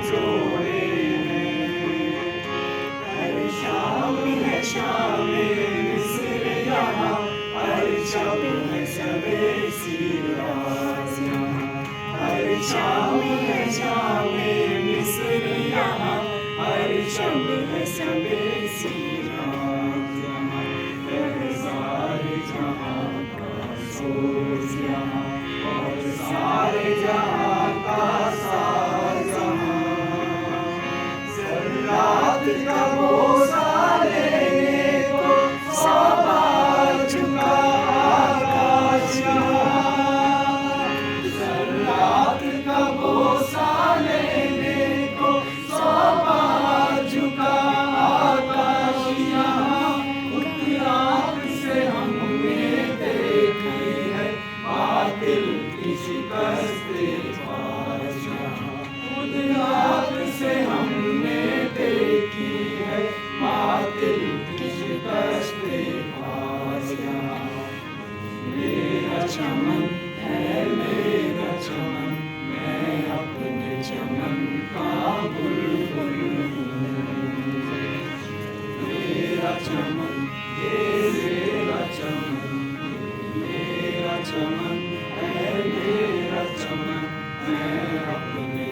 जोड़े हैं। हर शाम है शाम मिस्र यहाँ, हर शब है शबे शिराज़ यहाँ। हर शाम है शाम मिस्र यहाँ, हर शब है शबे शिराज़ यहाँ। है सारे जहाँ का सोज़ यहाँ, और सारे जहाँ का साज़ यहाँ। ज़र्रात का बोसा लेने को सौ बार झुका आकाश यहाँ। ज़र्रात का बोसा लेने को सौ बार झुका आकाश यहाँ। उतनी आँख से हमने देखी है बातिल की शिकस्ते ख्वाज यहाँ। उतनी आँख से हमने देखी है बातिल की शिकस्ते ख्वाज यहाँ। मेरा चमन है मेरा चमन, मैं अपने चमन का बुलबुल हूँ। मेरा चमन ये मेरा चमन, मेरा चमन है मेरा चमन, मैं अपने